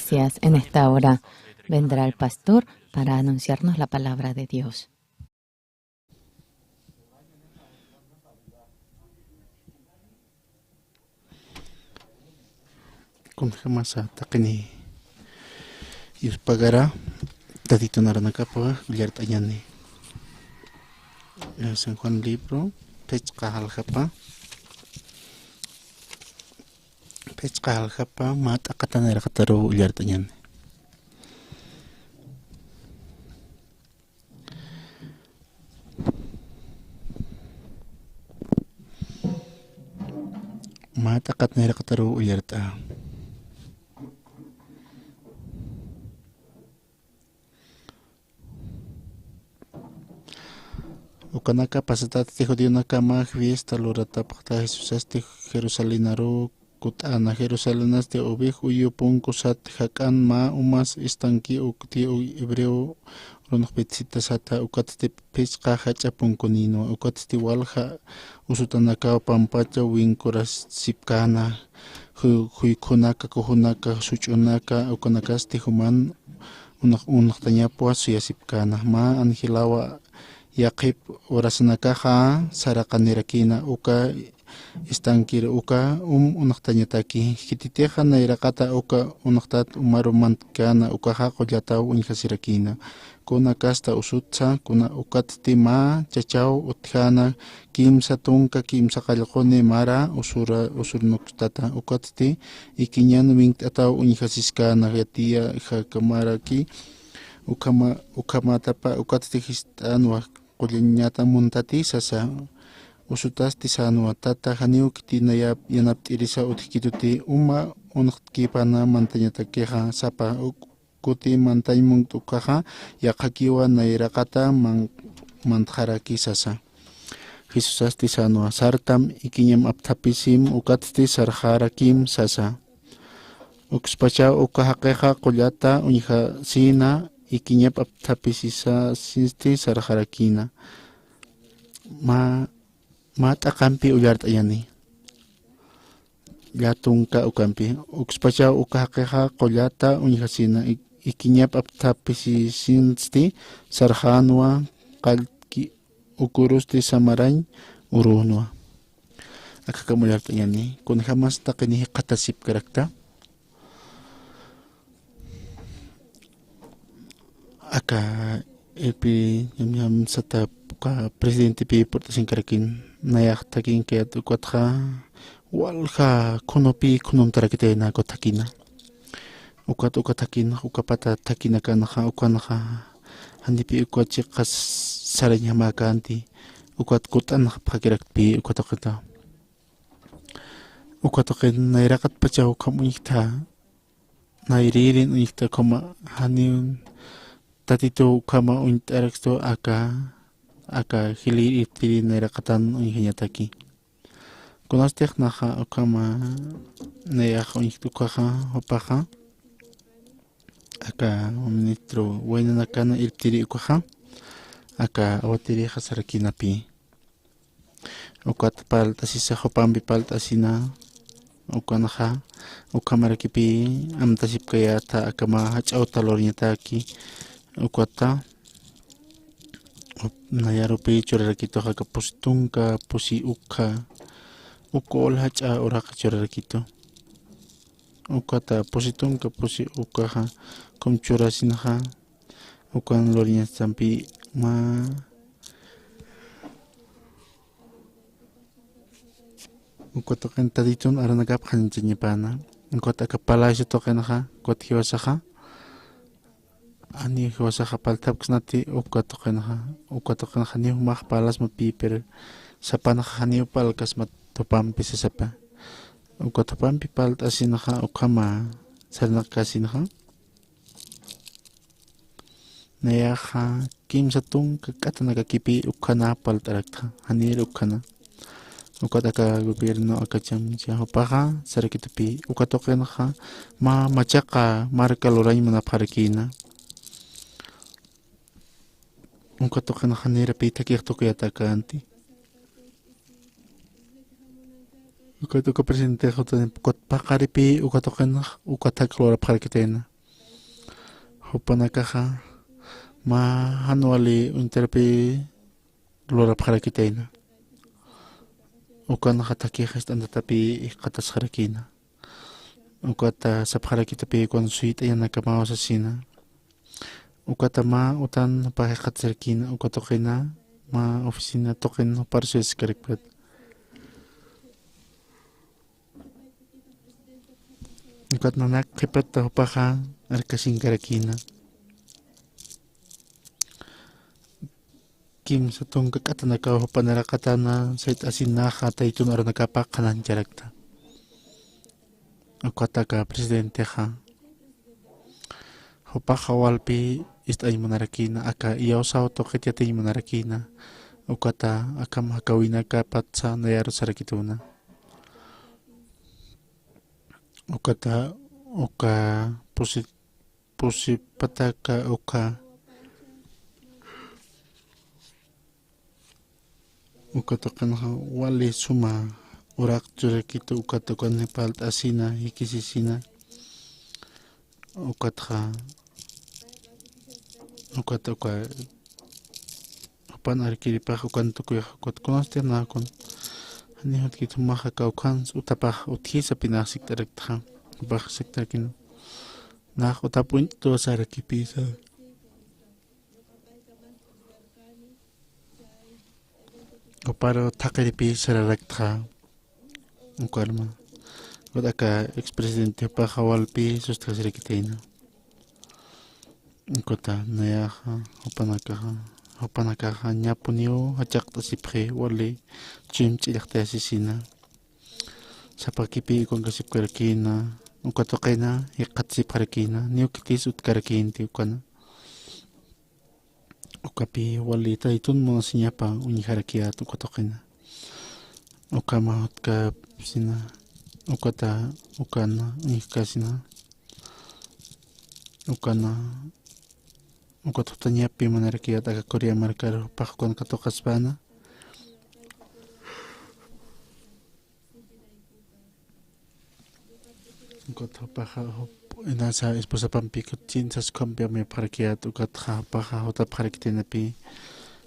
Gracias. En esta hora vendrá el pastor para anunciarnos la palabra de Dios. Kung masa takini yus pagara tatito naranakapa billar tayani San Juan libro pech kahalhapa mat akatanera kataru billar tayani mat akatanera kataru billar ta ukanaka pasatata ti judío nakama fiesta lorata pakta Jesús asti Jerusalenaro kutana Jerusalenas te obij uyu punkusat hakan ma umas istanki ukti hebreo ronok petsita sata ukatsti pechqa hacha punkunino ukatsti walha usutanaka pampacha winkuras sipkana huykunaka kuhunaka suchunaka ukanakasti human unak tañapua suyasipkana ma anhilawa yaqip orasanakaja saraqanirakina uka istankir uka unaqtañataki hititeja nairakata uka unaqtat umarumantkana ukaja qollataw unhasirakina kuna kasta usutsa kuna ukatsti ma chachaw utjana kimsa tunka kimsa qallquni mara usurnuktata ukatsti ikiñan winktataw unhasiskana yatiya hakamaraki ukamatapa ukatsti histanwa qulliñata muntati sasa usutasti sanwa tata haniu kitina yanapt'irisa utkituti uma unaqkipana mantañatakiqa sapa kuti mantaymun tukaqa yaqakiwa nayraqata mantjaraki sasa Jesusasti sanwa sartam ikiñam aptapisim ukatsti sarjarakim sasa ukspacha ukahaqiqa qullata uñha sina ikiñap aptapisisa sisti sarjarakina ma t'aqampi ullart'ayani llatunka ukampi ukspacha ukahaqiqa qullata uñhasina ikiñap aptapisisinsti sarjanwa qallki ukurusti samarañ urunwa akakam ullart'ayani kun hamas taqini qatasip karakta aka epi yam sata ka presidente pi portasin karakin nayak takin kaya ukatha walha kunopi kunom tarakitena kotakina ukatakin ukapata takina kanaha ukanaha handipi ukachi qas saranya makanti ukat kutan phakirakpi ukatakita ukatakin nairakat pachaw kamunikta nairirin unikta koma haniun tatito kama untaraksto aka hilir itiri narakatan unhanyataki kunastek naha kama nayah uniktukaha opaha aka ministro wainanakana itiri ukaha aka awatiri hasarakinapi ukat paltasisa hopambi paltasina ukanaha ukamarakipi amtasip kaya ta akama hachaw talornyataki ukata nayarupi churarakito haka positunka posi ukha ukol hacha uraka churarakito ukata positunka posi ukha kumchurasinaha ukan lorinya sampi ma ukata kan taditun aranagap khanchinyapana ukata kapala isu tokenaha kothiwasaha ani huwasaha paltapksnati ukatoqinaha ni humaq palas mapi pero sapanaqa hani palkas matopampi sasapa ukatopampi paltasinaqa ukama sarnaqasinaqa nayaqa kimsa tunka k'atanakakipi ukhana paltarakta hanir ukhana ukataka gobierno akachamcha hupaqa sarakitupi ukatoqinaqa machaqa marca lorañ manapharakina ukatoqina hanirapi takiqtukuyatakanti ukatoqa presidente paqaripi ukatoqina ukatak lorapharakitena hupanakaja ma hanuali unterpi lora parakitaina ukan hatakija estanda tapi katas harakina ukata sapharakitapi kon suite yana kamao sasina ukata ma utan pakakatsarkina ukatokina ma oficina token parsues karikpat ukat nanak kipat tahupaha arkasin karakina kim satong kakatana ka panarakatana sait asinaha taitun aranakapak kanan jarakta ukata ka presidente ha hupaha walpi istay manarakina aka iyaw sao toket yatay manarakina ukata aka makawina ka patsa nayaro sarakituna ukata uka pusipataka uka ukatokanha wali suma urak jurakito ukatokan nepal asina hikisisina ukatha ukatoka pan arkiripa ukan tukuya ukot konoster nakon hani hot kitu maha kaukan utapah utkisa pinasik tarekta bah sektakin nah utapun to sarakipisa Oparo takaripi sararakta ukarma Kodaka ex-presidente Pajawalpi sustasirikiteina Kota nayaha hopanakaha nyapuniu hachakta sipre wali chim chilakta sisina Sapakipi kongkasip karakina ukatokena hikatsip karakina niukitis utkarakinte ukana Ukapi wali taitun mo sinyapa uniharakia ukatokena ukama utka sina ukata ukana ihkasina ukana ukatotanya pi manarakia taka korea markar pakon katokaspana ukatopaha nasa esposa pampikot sas kompia me parakia ukatha paha hota parakitenapi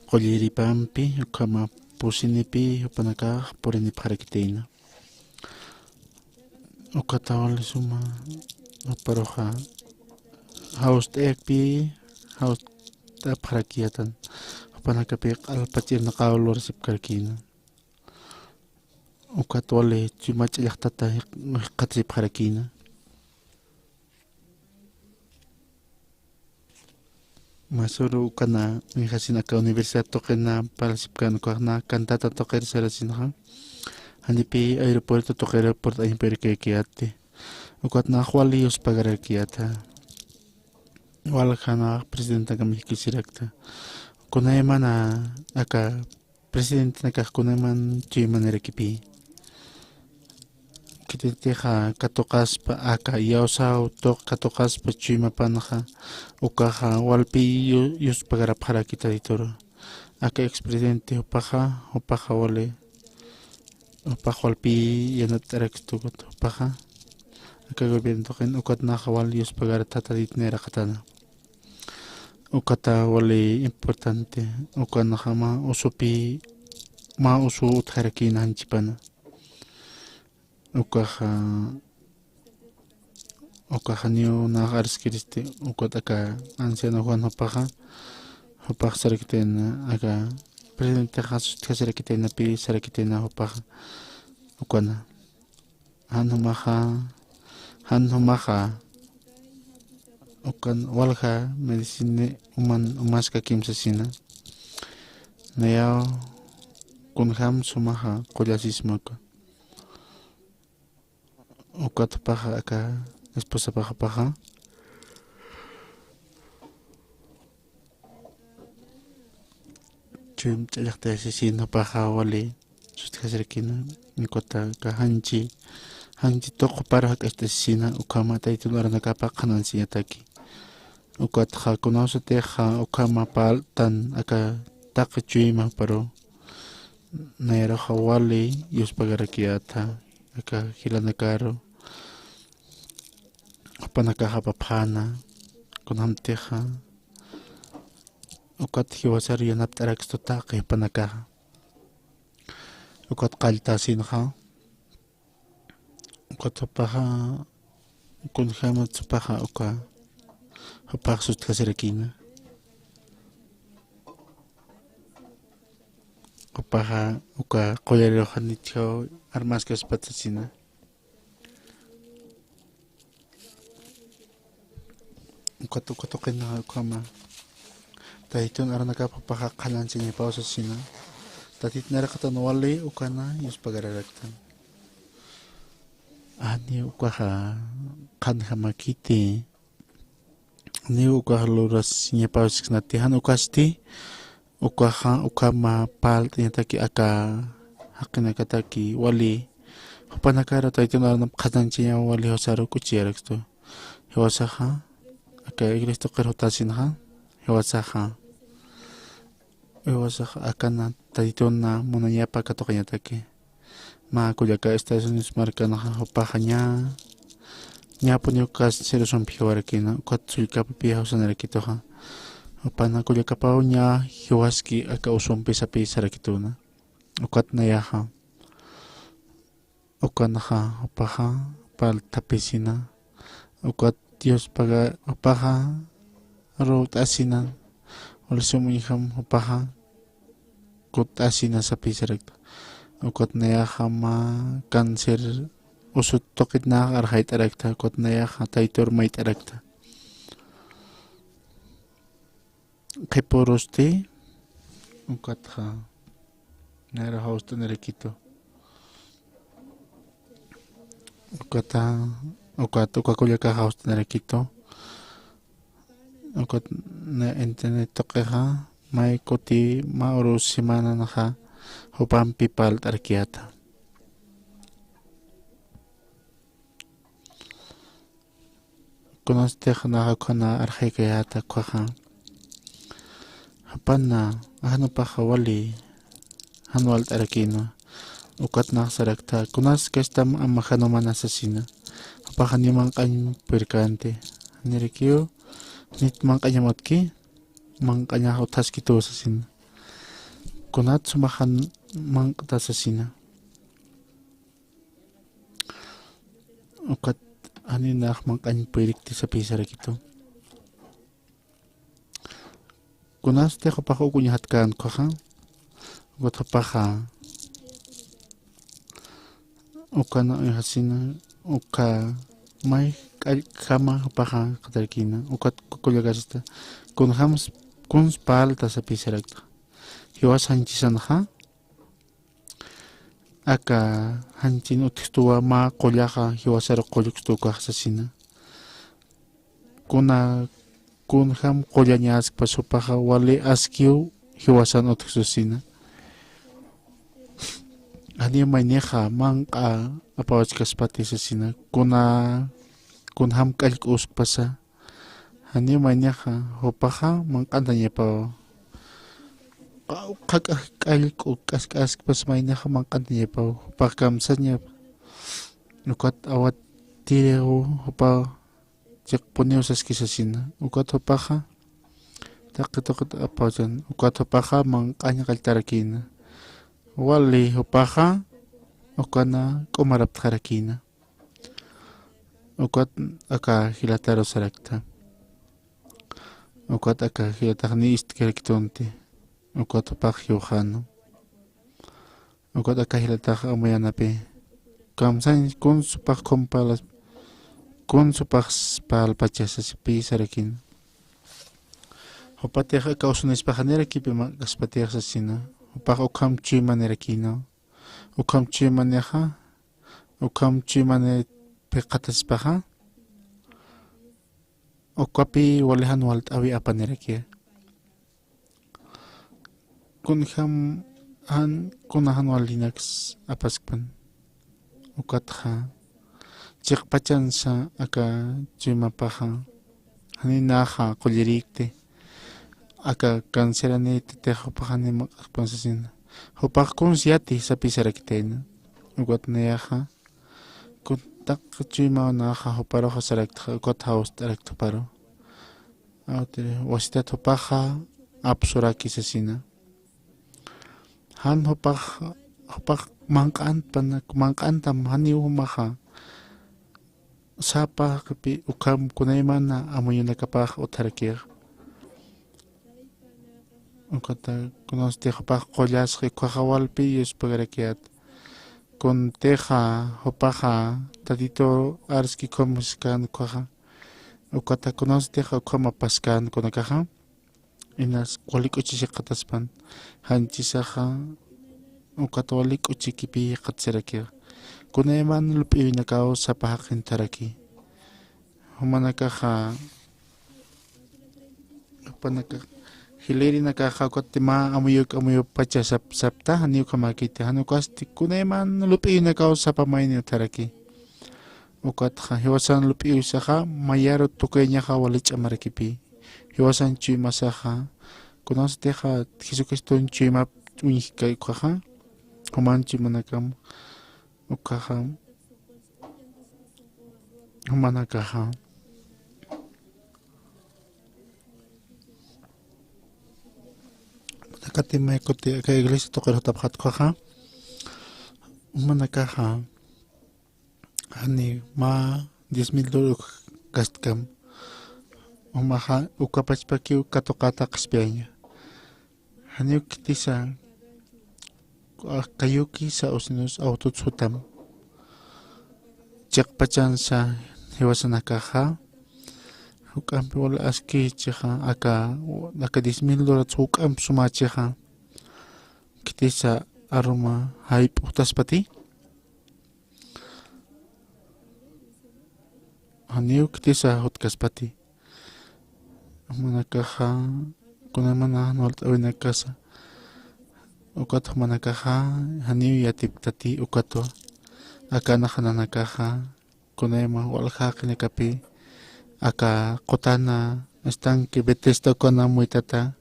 koliri pampi ukama pusinipi upanaka porini parakiteina ukatawal suma uparoha haus tekpi haus ta parakiatan upanaka pe alpatir nakaulor sipkarkina ukatwale chumach yaktata katsi parakina Masuru kana mihasina ka universidad tokena parasipkan ko na kantata toker sarasinha hanipi aeropuerto toker port ay perkekiate ukat na khwali us pagarkiata wala kana presidenta kami kisirakta kunayman na aka presidente na kunayman chiman rekipi kititeha katokas pa aka yausau tok katokas pa chima panaha ukaha walpi yus pagara para kita ditoro aka ex-presidente upaha wale upaha walpi yanat erektukot upaha aka gobierno token ukat na wal yus pagara tata ditnera katana ukata wale importante ukana ma usupi ma usu utharaki nanchipana ukaha niyo na arskiriste ukataka anciano Juan Hopaja sarakitena aka presidente Jesus sarakitena pi sarakitena Hopaja ukana hanhumaha ukan walha medicine umaska kimsasina nayaw kunham sumaha kolasismaka ukat paha aka esposa paha chum chalakta sisina paha wale sustihasarkina nikota ka hanchi toko para hak sisina ukama taitular nakapakanan siyataki ukat ha kunaso teha ukama paltan aka takachuyma paro nayara hawale yus pagarakiata aka hilanakaro panakahapapana kunhamteja ukat hiwasar yanap tarak stotake panaka ukat qaltasinja ukat hopaja kunjama tsupaja uka hopaj sutlasirakinga hopaja uka qoyarirojanichjo armaskas patsasina ukat ukatoqina ukama Tahitun aranaka papaha kalan sinya pausa sina. Tatit narakatan wali ukana yus pagararaktan. Ani ukaha kanha makiti. Ni ukaha luras sinya pausa natihan ukasti. Ukaha ukama pal tinataki aka hakina kataki wali. Hupanakara tahitun aranap kalan sinya wali hosaru kuchiaraksto. Hewasaha aka igristo kerhotasinha. Hewasaha akana taditona monayapa katoqañataki ma kuyaka Estados Unidos markanaqa hopajaña ñapu ñukas serusonpi hiwarakina ukat sullkapi hawsanarakituqa hopana kuyakapaw ña hiwaski aka usonpi sapi sarakituna ukat nayaqa ukanaqa hopaja pal tapisina ukat Dios paga hopaja rut asinan Olsumiham hopaja kut asina sapi sarakta ukot nayaha ma kanser usut tokit na arhait arakta kot nayaha taitor mait arakta keporoste ukat ha nara hausta narakito ukat ukakulyaka hausta narakito ukat na internet tokeha may koti maurus simana naka hupam pipal tarkiata kunaste naka kuna arhikayata kwaha hapana ahano pakawali hanwal tarakino ukat nakasarakta kunas kestam amahano manasasina hapahanimang kanyang perkante nirikyo nit mangkanyamotki mangkanya utas gitu sasin kunat sumahan mangkata sasina ukat aninak mangkanya pirik ti sapi sara gitu kunas te kapako kunyahatkan kaha ukat kapaka ukana hasina uka may kama paha katarkina ukat kukulagasta kun hams kun spal ta sa pisarakta hiwas hanchisan ha aka hanchin utstuwa ma qollaqa hiwasara qollukstuka sasina kun ham qollañas pasupaha wali askiu hiwasan utsusina ani mayneha manqa apawachkas pati sasina kun ham kalk usk pasa hani mayneha hopaha manqanta ñepa kalk usk pas mayneha manqanta ñepa hopa kamsaña ukat awat tireu hopa chikpuneu saski sasina ukat hopaha taqitoqit apawchan ukat hopaha manqaña kaltarakina wali hopaja ukana kumarap tarakina ukat aka hilataro sarakta ukat aka hilatagni istkerkitonte ukat hopaj hiujano ukat aka hilatag amayanape kamsan kun supaj kompalas kun supaj palpachasasipi sarakin hopatej aka usunispajanera kipi makaspatej sasina Upah ukam chimane rakino, ukam chimane ha, ukam chimane pekatas paha, ukapi walihan walt awi apa nerakia. Kunham kunahan walinax apaspan, ukatha, cik pacan sa aka chima paha, haninaha kulirikte. Aka kanserane te hopahane makaspansasin hopah kun siati sapi sarakten ugat neaha kun tak chima naha hoparo sarakta kot haus tarakta paro wasita hopaja apsuraki sasina han hopaj manqantam hani humaja sapa kapi ukam kunaymana amuyunakapaj utharakij ukata kunostijapaj qollasqi qajawalpi yuspagarakiat con teja hopaja tatito arski komuskan qaja ukata kunostija ukama paskan kunakaja inas qolikuchishaqataspan hanchisaja ukata walikuchikipi qatsirakiq kunayman lup'iyunakaw sapajaqin taraki humanakaja upanaka hilerinakaja ukatima amuyuk pacha sapta haniu kamakiti hanukasti kunayman lup'iyunakaw sapamayni taraki ukatja hiwasan lup'iyusaja mayaru tukayñaja walich'amarakipi hiwasan chuymasaja kunasteja Jesucristo chuymap uñijkayuqaja humanchi manakam ukaja humanakaja manakatimay kuti ka iglesia toqirutapqatqaja humanakaja hani ma $10,000 gastkam umaja ukapachpaki ukatoqata qhispiyayña hani ukitisa kayuki sa usinus autotsutam chaqpachan sa hiwasanakaja hukampi wala aski chija aka $10,000 hukam sumachija kitisa aruma hayp utaspati haniu kitisa hutkaspati manakaja kunamana nolta winakasa ukato manakaja haniu yatiptati ukato akana hananakaja kunayma walhaqinikapi aka qutana estanque Bethesda ukana muitata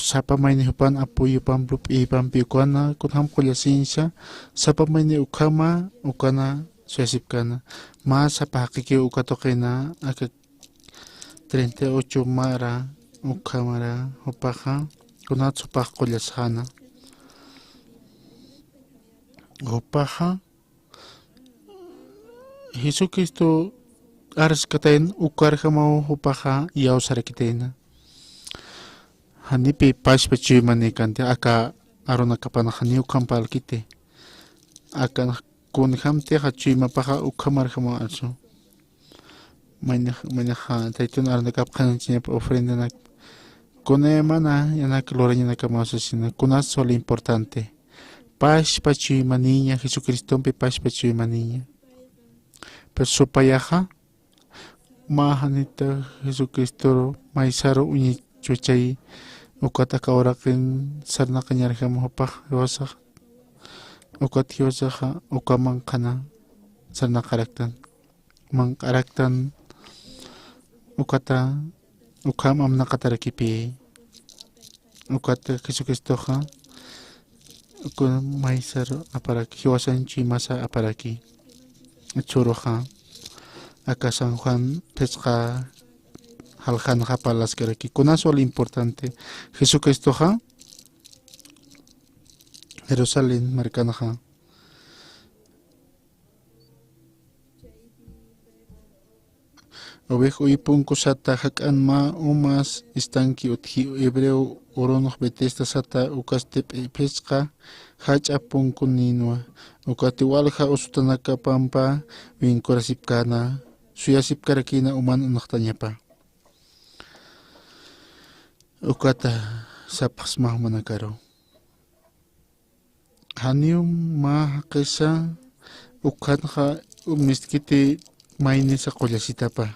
sapamayni hupan apuyupan lup'iypampi ukana kunham qullasinsha sapamayni ukama ukana suasipkana mas sapaqiki ukatoqina aka 38 mara ukamara upaja kunatsupaj qullasjana upaja Jesucristo arskatayn ukarjama upaja yawsarakitayna hanipi pashpa chuymani kanti aka arunakapana hani ukampalkite aka kunhamtiqa chuymapaja ukamarjama alsu mañaja taytuna arnakapqananchiñapa ofrendanak kunaymana yanak lorañanakamasasina kunas solo importante pashpa chuymaniña Jesucristompi pashpa chuymaniña pero supayaja mahanita Jesucristo maisaro uñichuchay ukata kawraqin sarnaqañarjama hupaj hiwasaq ukat hiwasaqa ukamanqana sarnaqaraktan manqaraktan ukata ukam amnaqatarakipi ukata Jesucristoqa ukun maisaro aparaki hiwasan chuymasa aparaki churuja aka San Juan pesqa halqanqa palaskaraki kunas wala importante Jesucristoqa Jerusalén markanaqa ovejo ipun kusata hak'anma umas estanque utji hebreo oronoq Bethesda sata ukastep pesqa hach'a punku ninwa ukati walja usutanaka pampa winkurasipkana suyasipkarakina uman unaqtañapa ukata sapaqsmaq manakaro hanium ma qisa ukanja miskiti maynisa qullasitapa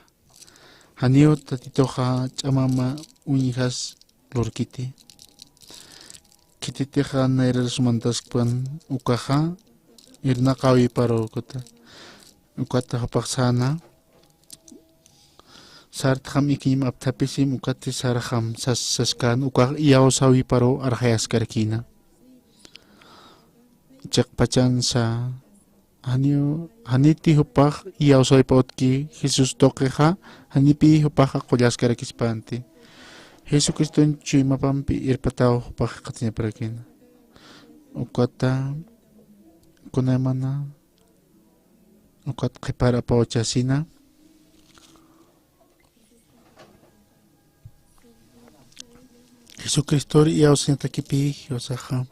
haniu tatitoja ch'amama uñijas lurkiti kititiqa nayrasmantaspan ukaja irnaqawi paro ukata hapaqsana sartjam ikim aptapisim ukati sarjam saskan ukaj yawsawi paro arjayaskarkina chaqpachan sa haniti hupaj iyaw soy potki Jesus toqueja hanipi hupaja qollaskara kispanti Jesucristo chuimapampi irpataw hupaj qatiña parakin ukata kunaymana ukat qipara pawachasina Jesucristo iyaw sinatakipi yosaja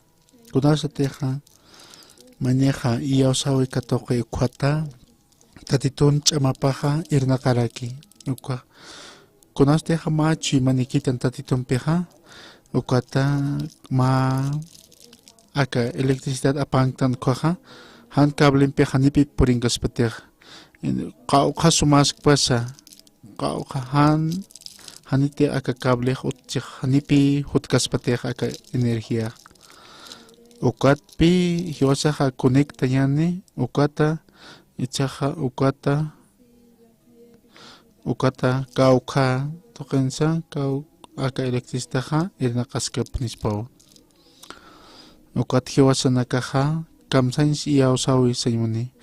kunasateja maneja iyaw sawi katoqi ukwata tatitun ch'amapaja irnaqaraki ukwa kunasteja machi manikitan tatitunpija ukwata ma aka electricidad apantan kwaja han kablenpija nipi purinkaspatej qawqa sumask pasa qawqa hanite aka cable utchij hanipi hutkaspatej aka energía ukatpi hiwasaja conecta yani ukata ichaja ukata kawqa toqensa kaw aka electricitaja irnaqaskap nispaw ukat hiwasanakaja kamsans iyaw sawi saymuni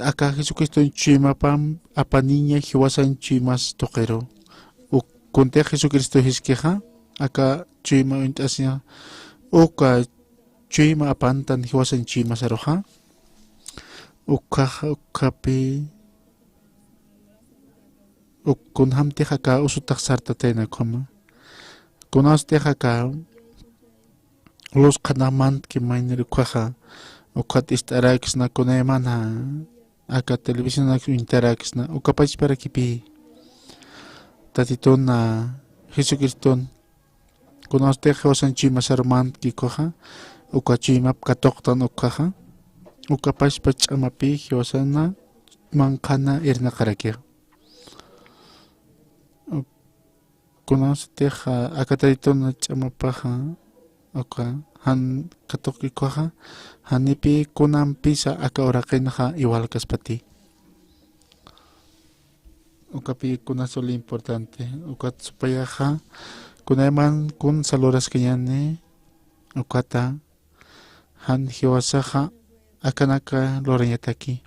aka Jesucristo chimapam apaniña hiwasan chimas toqero kunte Jesucristo hiskeja aka chima intasnya uka chima apantan hiwasan chima saroja ukapi kunhamteja ka usutak sartatena koma kunasteja ka los kanamant que mainer kwaja ukat istarax na kunaymana aka televisión na interax na ukapach para kipi tatitun na Jesucristo kunasteja hiwasan chima sarmant ki koja ukachimap katoktan ukaja ukapach pachamapi hiwasana mankana irnaqaraki kunasteja akatatitun ch'amapaja uka han katoqi koja hanipi kunampisa aka uraqinaja igual kaspati ukapi kunasoli importante ukat supayaja kunayman kun saluras kanyani ukata han hiwasaja akanaka lorañataki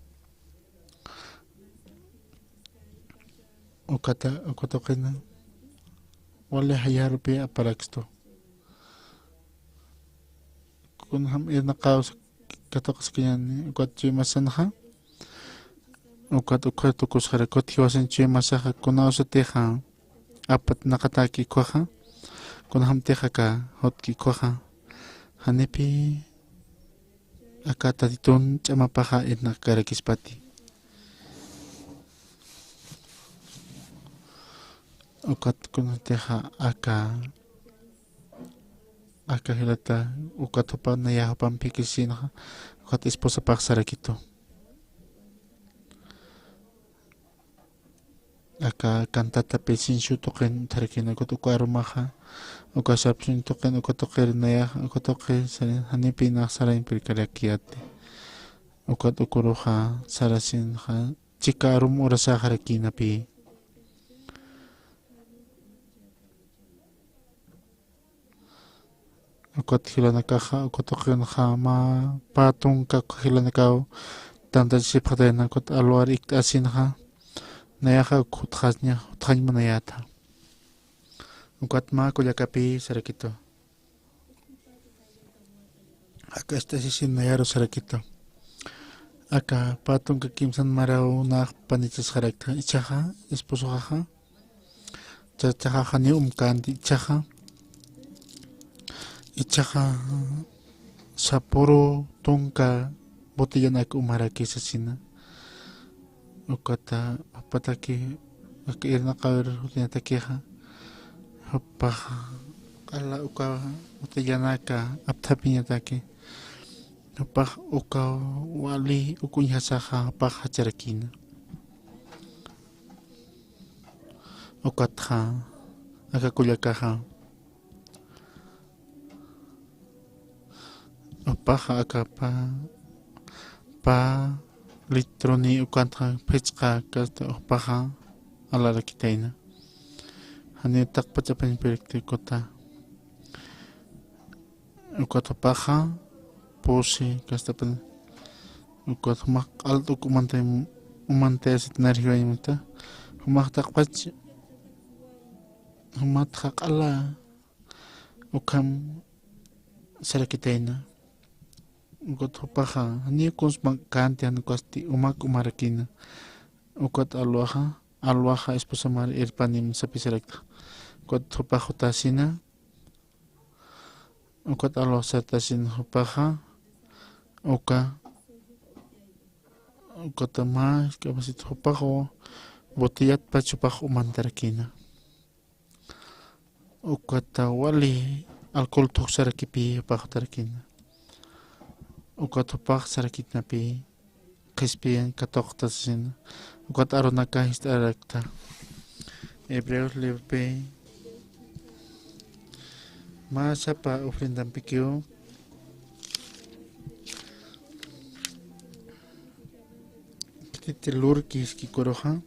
ukatoqina wale hayarpi aparaxto kunham irnaqaws katoqas kanyani ukat chimasanaja ukat tukusjara kot hiwasan chimasaja kunawasateja apat naqataki kwaja kunhamteja ka hotki kwaja hanipi aka tatitun ch'amapaja irnaqarakispati ukat kunateja aka hilata ukat hupan nayahupanpi kisinaja ukat esposapaj sarakito aka cantata pesinsu toqen tarakina ukat ukarumaja uka sapsun toqen uka toqer nayaja uka toqer hanipi naq sarain pirkarakiate ukat ukuruja sarasinja chikarum urasajarakinapi ukat hilanakaja ukat toqenja ma patun kaq hilanakaw tantachipqatena ukat alwar iktasinja nayaja utqañma nayata ukat ma kullakapi sarakito aka estasisin nayaro sarakito aka patun ka kimsan maraw naq panitas jarakta ichaja esposojaja chachaja ni umkanti ichaja saporo tonka botillanak umaraki sasina ukata apataki irnaqawir hutinatakiqa hupaj ala uka botillanaka apthapiñataki hupaj uka wali ukuñhasaja hapaj hacharakina ukatja aka kullakaja upaja aka pa litroni ukanta pechqa kasta upaja alarakitaina hani taqpachapan perikti kota ukata paja posi kastapan ukot humak alto umante sitinarhiwa imita humak taqpach humak taqala ukam sarakitaina ukot hupaja ni kunsman kanti anukosti umak umarakina ukot alwaja esposa mar irpanim sapisarakta ukot hupaja tasina ukot alwaj sartasin hupaja uka ukotama kapasit hupajo botiyat pachupaj umantarakina ukata wali alcohol tuk sarakipi hupaj tarakina ukat hupaj sarakitnapi qispian katoktasin ukat arunaka histarakta Hebreos libro masapa ofrendan pikio titilur kiski koroja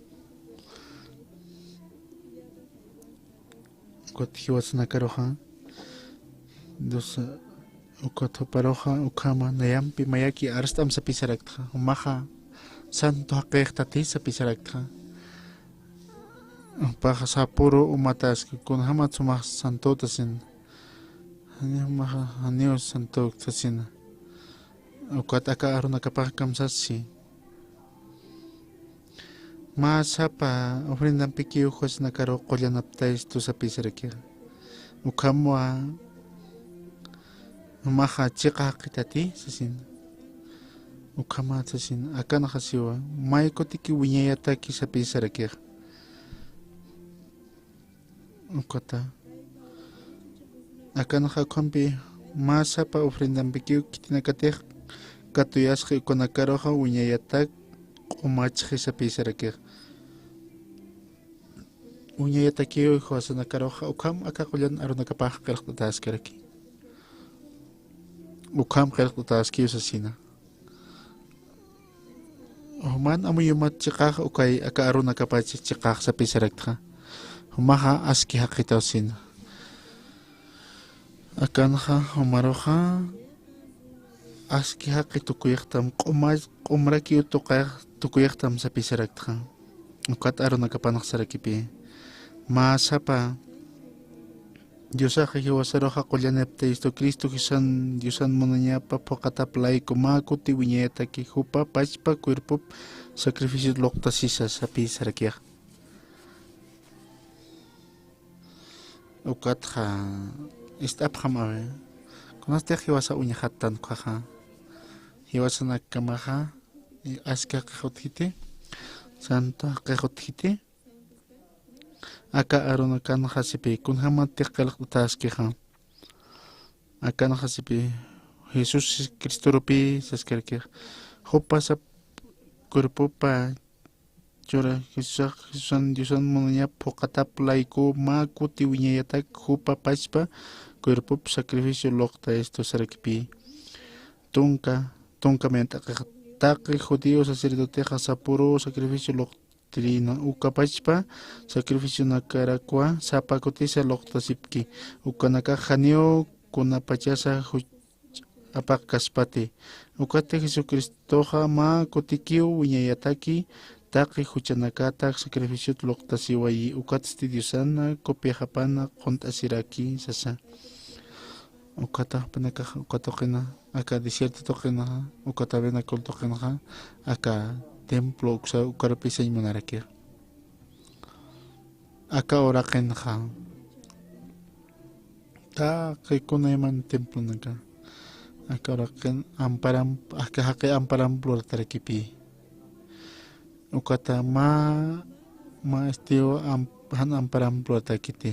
ukat hiwasna karoja dos ukat paroja ukama nayampi mayaki arstam sapisarakta umaja santo haqiqtati sapisarakta paja sapuro umatas kun hama sumaj santo tasin maja hanio santo tasin ukat aka arunakapaj kamsasi masapa ofrendan pikiu hosna karo qollanaptais tu sapisarakia ukamwa maja chiqa qitati sasin ukama sasin akana hasiwa maikotiki wiñayataki sapisarakia ukata akana hakompi masapa ofrendan pikiu kitinakatej katuyasqi ukunakaroja wiñayatak qumachqi sapisarakia uñayatakiu hosnakaroja ukam akaqullan arunakapaj qelqtataskaraki ukam qelqtataskiu sasina human amuyumat chiqaq ukay aka arunakapaj chiqaq sapisarakta humaja aski haqitawsina akanja humaroja aski haqi tukuyaqtam qumraki tukuyaqtam sapisarakta ukat arunakapanaq sarakipi masapa Diosaqa hiwasaroja qullanapta Cristo Jesús Diosan munanyapa poqataplayku makuti wiñayataki hupa pachpa cuerpo sacrificio loqtasisa sapisarakiaq ukatja istapjam ave kunastia hiwasa uñajatan qaja hiwasana kamaja aska qejotjiti santo qejotjiti aka arunakan hasipi kun hama tiqqalqtaskija akana hasipi Jesus Cristo rupi saskarkij hupa sap cuerpopa chura Jesusan Diosan munanya poqataplayku makuti wiñayatak hupa pachpa cuerpo sacrificio loqta esto sarakpi tunka menta taqi judío sacerdote sapuro sacrificio loqtrina ukapachpa sacrificio nakarakwa sapakutisa loqta sipki ukanaka janio kunapachasa apak kaspati ukate Jesucristoja ma kutikiu wiñayataki taqi huchanakata sacrificio loqta siwayi ukatsti Diosana kopiajapana qontasiraki sasa ukata panaka ukatoqina aka desierto toqina ukata vena koltoqina aka templo uksa ukarpisa imanaraki aka oraqinja taqi kunayman templo naka aka oraqin amparam aka haqi amparam plurtarakipi ukata ma estio han amparam plurtakiti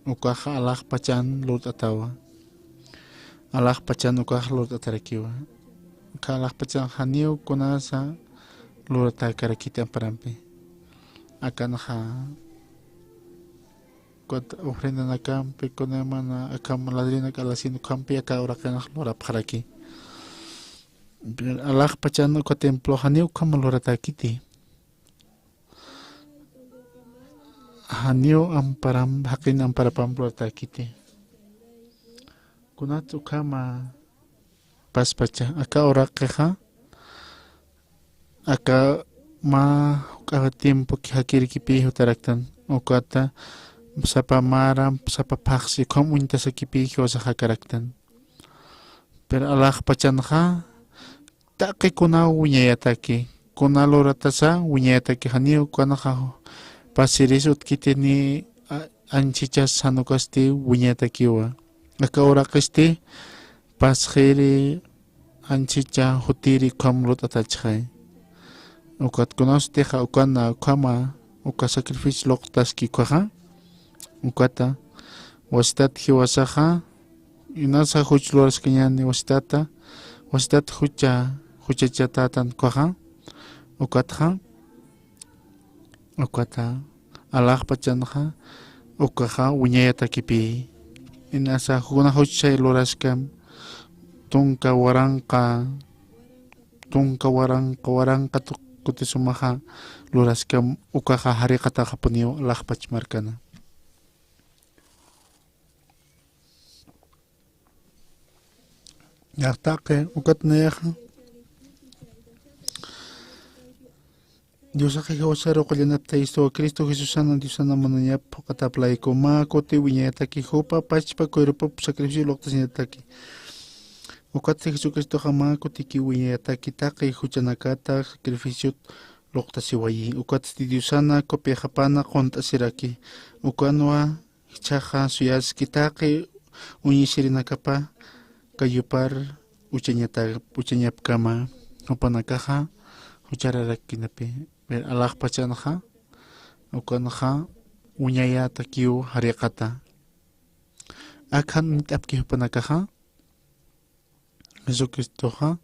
ukaja alaq pachan lut atawa alaq pachan ukaj lut atarakiwa ka alaq pachan haniu kunasa lut atakarakiti amparampi akanaja kot ofrenda nakampi kunamana akam ladrina kalasino kampi aka oraqinaj lurapjaraki alaq pachan uka templo haniu kam luratakiti hanio amparam hakin amparapam plurtakiti kunatu kama paspacha aka oraqeja acá ma cada tiempo que hakiri kipi utaraktan ukata sapa maram sapa paxi como inta sakipi hosa hakaraktan pero alah pachanja taki kuna uñayataki kuna loratasa uñayataki haniu kuna pasirisut kitini anchichas sanukasti uñayatakiwa acá ora kasti pasjeri anchicha hutiri kamrut atachai ukat kunas teja ukana kama uka sacrifice loktaski kwaha ukata wastat hiwasaja inasa huchloras kanyani wastata wastat hucha chatatan kwaha ukatha ukata alah pachanja ukaha uñayata kipi inasa huna huchay loraskam tunka waranka kutisumaha luraskam ukaha harikata kapuniyo lakpach markana. Yaktake ukat neha Dios aje hosaro kolyanapta isto Cristo Jesús ana Dios ana mananyap kataplaiko ma kote wiñataki hopa pachpa koiropa sacrificio loktasinataki ukatse Jesucristo jama kotiki wiñataki taki huchanakata sacrificio loktasiwayi ukatse Dios ana kopia japana kontasiraki ukanwa chaja suyaski taki uñisirinakapa kayupar uchanyapkama upanakaja uchararakinapi ver alah pachanaja ukanaja uñayata kiu harikata akhan mitapki upanakaja Jesucristo ja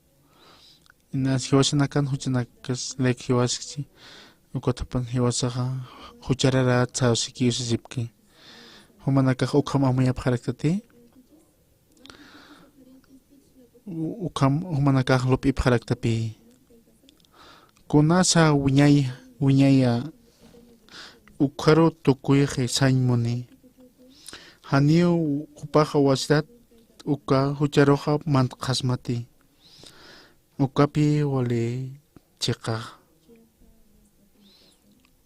inas hiwasanakan huchanakas lek hiwaski ukatapan hiwasaja hucharara tsausiki usisipki humanakaja ukham amayap haraktati ukam humanakah lup ipharak tapi kunasa wiñaya ukharo tukuye saimoni hanio upaha wasdat uka hucharoha mant khasmati ukapi wale cheka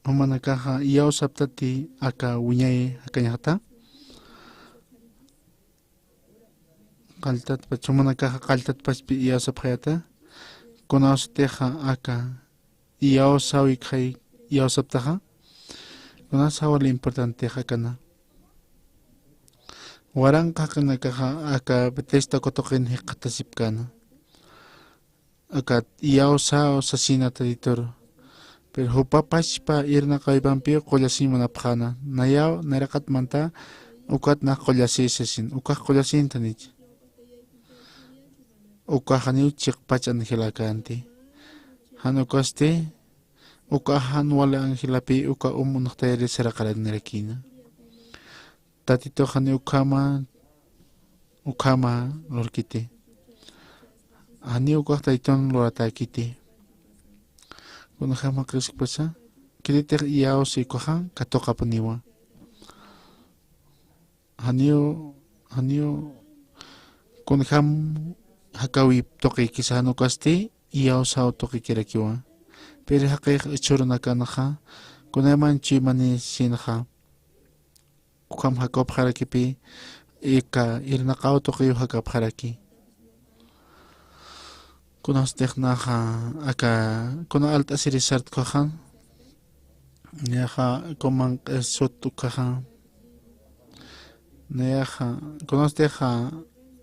humanakah yaw saptati aka wiñay akanyata kaltat pachumanakaja kaltat paspi iya sapjata kunas teja aka iya sawi kai iya saptaja kunas awal importante hakana warang kakana kaja aka betesta kotokin hekatasipkana aka iya sa sasina taditor pero hupapashpa irna kaibampi kollasimana pjana nayaw narakat manta ukat na kollasisesin ukak kollasin tanich ukahaniu chikpach angilakanti hanukaste ukahan wala angilapi uka umunaqtayri saraqalannerakina tatito hani ukama lorkiti hani ukaqtayton loratakiti kunahama kriskpasa kiliter iyaos ikuhan katokapaniwa haniu kunham hakawi toki kisano kasti iyaw sao toki kirakiwa pero hakay ichurunakanaha kunaman chimani sinha ukam hakop harakipi ika irnakaw toki hakap haraki kunas teknaha aka kuna alta sirisart kohan neha komang sotukaha neha kunas teha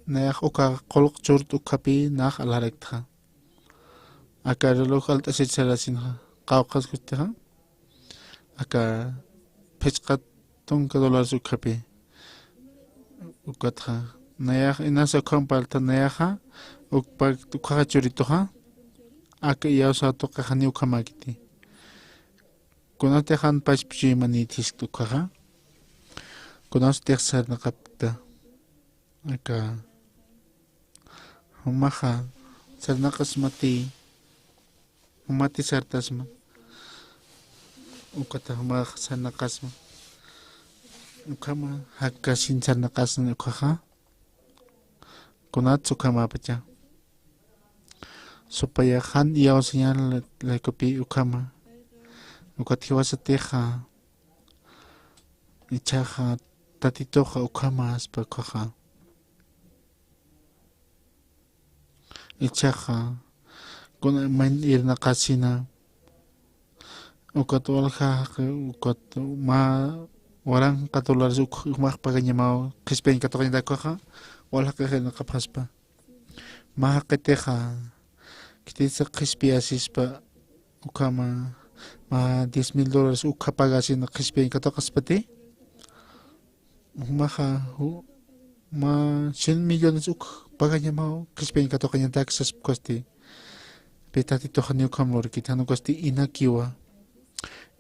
neha uka kolok churt ukapi nah alarekta aka reloj alta sirisarasinha qawqas kusteha aka pechqat tonka $, ukapi ukatha neha inasa kompalta neha ukpak ukha churitoha aka yausa toka hani ukamakiti kunate han pachpi manitis tukaha kunas teksar nakapta aka humaha sarnakas mati sartasma ukata humaha sarnakasma ukama hakasin sarnakasna ukaha kunat sukama pacha supaya han iyaw señal la kopi ukama ukatiwasateja ichaja tatitoja ukama aspa koja ichaja kuna main irna kasina ukat walja ukat ma orang katular mak paganyamao kispen katonya koja walja kajena kapaspa ma keteja kitisa kispi asispa ukama ma $10,000 ukapagasin kispen katokaspati maja ma 100 millones paganyamao kispen katokanya taxas kosti petati tojanio kamlor kitano kosti inakiwa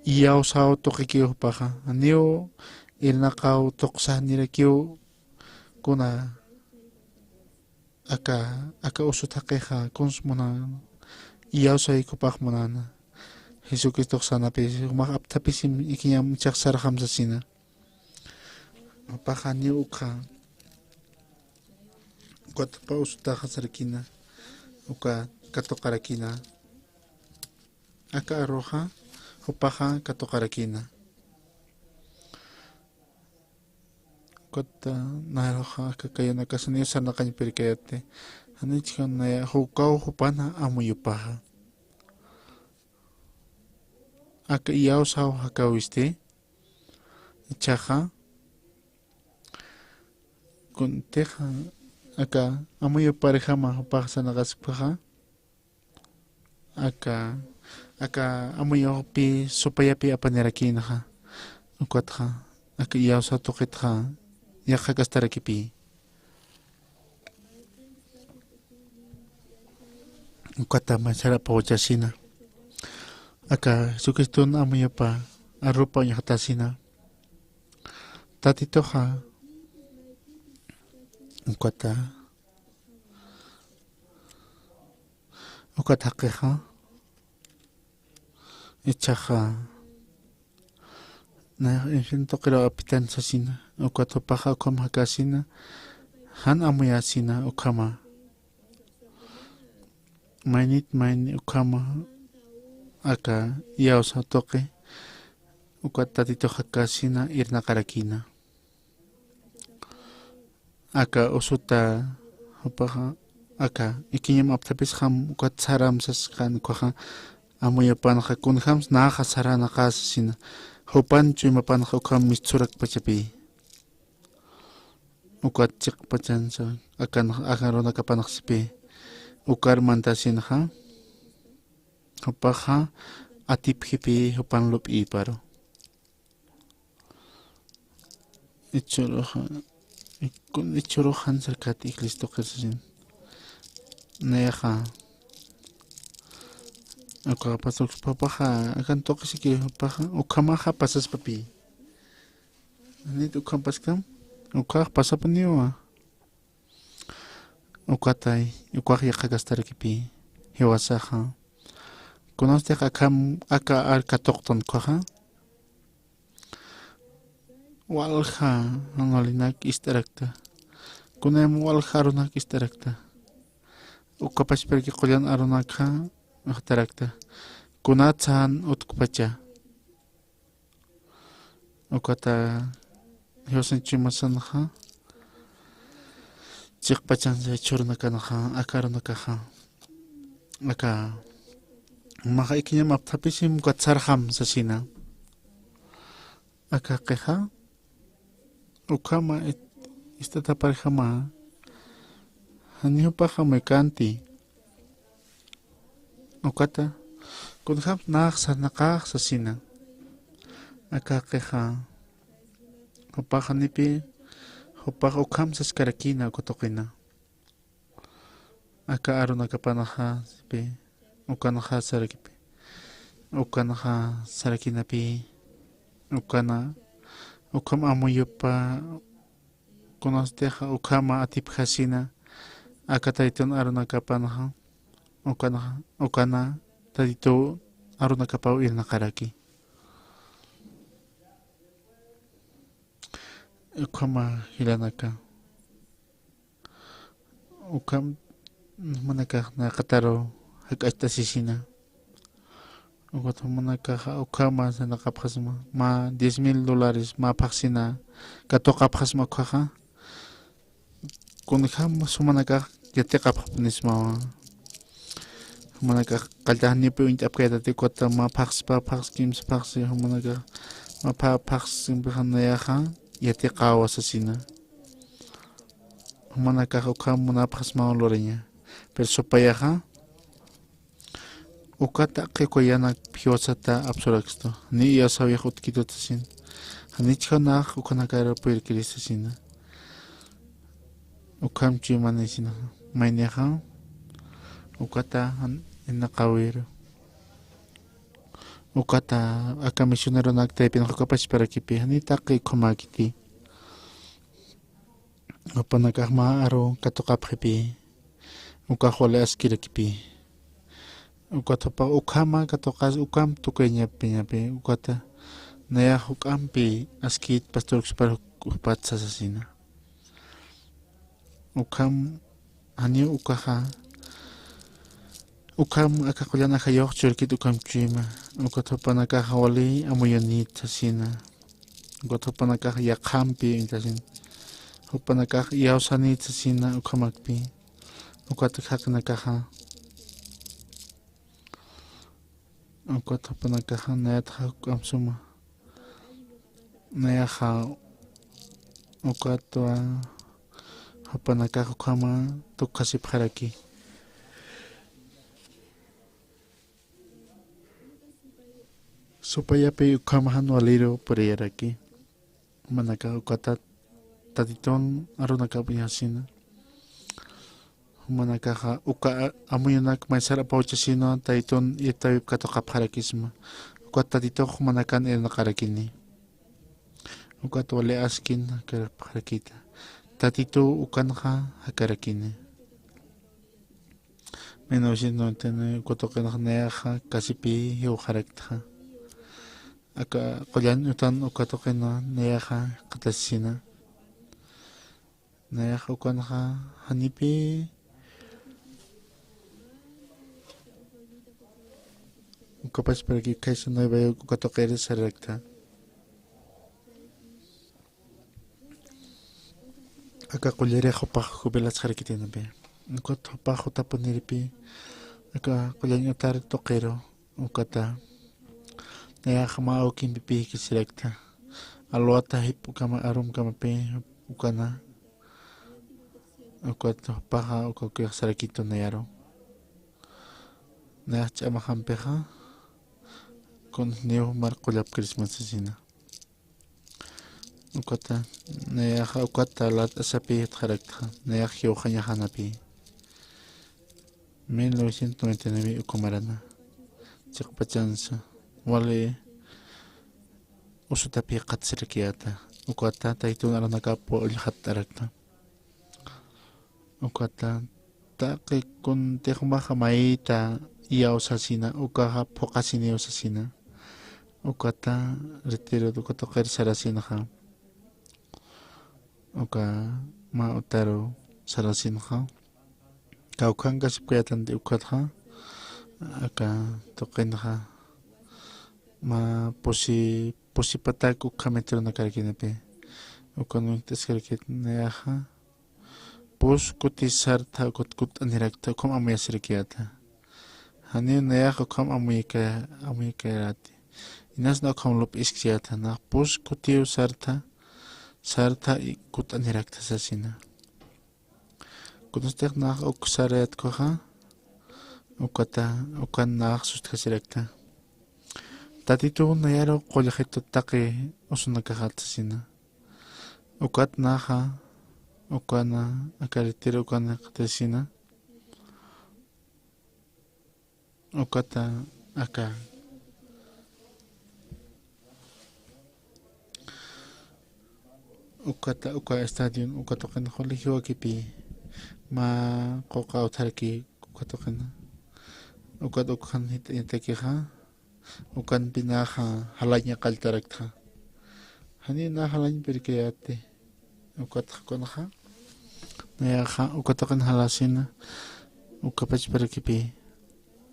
iyaw sao tokikiyo paja anio ilnaqaw toqsa nirakiyo kuna aka usutakeja consmona iyaw say kupaj monana Jesucristo sanape mag aptapisim ikinyam chaksar hamsasina paja ni uka kwat pa usutaja sarkina uka katokarakina aka arroja upaja katokarakina kota naroja aka kayana kasanio sanakañ perikayate anichkan naya hukau hupana amuyupaja aka iyaw saw hakawiste ichaja kunteja aka amuyuparejama upaja sanakaspaja aka amuyopi sopayapi apanerakinaja ukwatja aka iyaw saw toketja yaqa kastarakipi ukwata masara pawachasina aka Jesucristo amuyapa arropa ñatasina tatitoja ukwata keja ichaja na enfrento kero apitan sasina ukwata paja ukama kasina han amuyasina ukama mainit main ukama aka iyaw sa toke ukwata tatitoja kasina irna karakina aka usuta upaja aka ikinyam aptapis ham ukwat saram saskan kwaja amuyapanaja kunjams naja sarana kasina hupan chumapanaja ukam misturak pachapi ukwat chik pachansa akan rona kapanajsipi ukar mantasinja upaja atipjipi hupan lup iparo ichorojan sarkati listo kasasin neja uka pasok papaja akan tokisiki upaja ukamaja pasas papi anit ukam paskam ukaj pasapaniwa ukatay ukaj yaqa gastarkipi hewasaja conoste aka arkatokton kwaja walja anolinak istarakta kunem walja arunak istarakta ukapash perki qollan arunakja istarakta kunatsan utkpacha ukata yosenchimasanja chiqpachansa churnakanaja akarunakaja aka maja ikiñam aptapisim katsarjam sasina aka qeja ukama istataparjama haniupaja mekanti ukata kunjam naj sanaqaj sasina aka qeja upaja nipi upaja ukam saskarakina kutoqina aka arunakapanaja sipi ukanaja sarakipi ukanaja sarakinapi ukama amuyupa conosteja ukama atipjasina aka taytun arunakapanaja ukana taytu arunakapaw irnaqaraki ukama hilanaka ukam manaka na kataro hak'achta sisina ukata manakaja ukama sanaqapqasma ma $10,000 ma paqsina katoqapqasma ukhaja kunijama sumanakaj yatiqapqnisma manakaj qaltajnipi uint'apkayta tikota ma paqspa paqskimsa paqsi manakaj ma paqsinpiqanayaja yatiqawa sasina manakaj ukama munapaqsma loreña pero sopayaja ukata qhikwayana piwasata absuraxto ni iyasawyaj utkituta sin hanichjanaj ukanakara puirkirisa sina ukamchi manisina mayniaja ukata inaqawiro ukata aka misionero naktaypi nuqapash parakipi hanita qhiqhumakiti upanakaj ma aro katuqapqipi ukajwale askirakipi ukatapa ukama katoqas ukam tukuñapi ukata nayaj ukampi askit pastor para upatsasasina ukam hani ukaja ukam akakullana hayoq churkit ukam chima ukatapanaka wali amuyanita sina ukatapanaka yaqampi intasin upanaka yawsanita sina ukamakpi ukata haqnakaja ukatapanaka nayatja ukamsuma nayaja ukatwa hapanaka ukama tukasipjaraki supayapi ukama hanualiro puriyaraki manaka ukata tatiton arunaka piyasina manakaja uka amuyanak maisara pauchasino taiton yetawip katoqapqarakisma ukata tatito manakan naqarakini ukata wale askin hakarapqarakita tatito ukanja hakarakini 1999 ukatoqinaqnayaja kasipi hiwqaraktaja aka qollan utan ukatoqina nayaja qatlasina nayaja ukanja hanipi ukapash para que kaisa Nueva York ukatoqiri sarakta aka qollariq hupaq hubilas harakitinapi ukata hupaq utapuniripi aka qollan utar toqiro ukata nayaja ma awkinpipi kisirakta alwata hip ukama arum kamapi ukana ukata hupaqa ukakuyaq sarakito nayaro nayaja ch'amahanpiqa con niu marqulap Christmas asina ukata nayaja ukata lat asapi harakta nayaja hiwqaña hanapi 1999 ukumarana chiqpachansa wale usutapi qatsirkiyata ukata taytun aranakapu ullhat arakta ukata taqi kun tiqmaqa mayta iyawsasina ukaja phuqasini usasina ukata retiro ukatoqiri sarasinaqa uka ma utaro sarasinaqa kawqanqa sipkayatanti ukataqa aka toqinaqa ma pusipatak uka metro nakarkinapi ukanuntas karkit nayaja pus kuti sarta kut anirakta kom amuyasirkiyata hani nayaja kom amuyikayarati inasna kom lup iskiyata na pus kuti sarta kut anirakta sasina kunustek na uksarayat koja ukata ukan na sustkasirakta tatito nayaro qollajito taqi usunakajatsasina ukat naja ukana akaritiro ukana qatesina ukata aka uka estadio ukatoqina colegio akipi ma qoqa utharki ukatoqina ukan hitakiqa ukan pinaja halaña qaltarakta hani na halañ perkeyate ukatqakunaqa nayaja ukatoqina halasina ukapach parakipi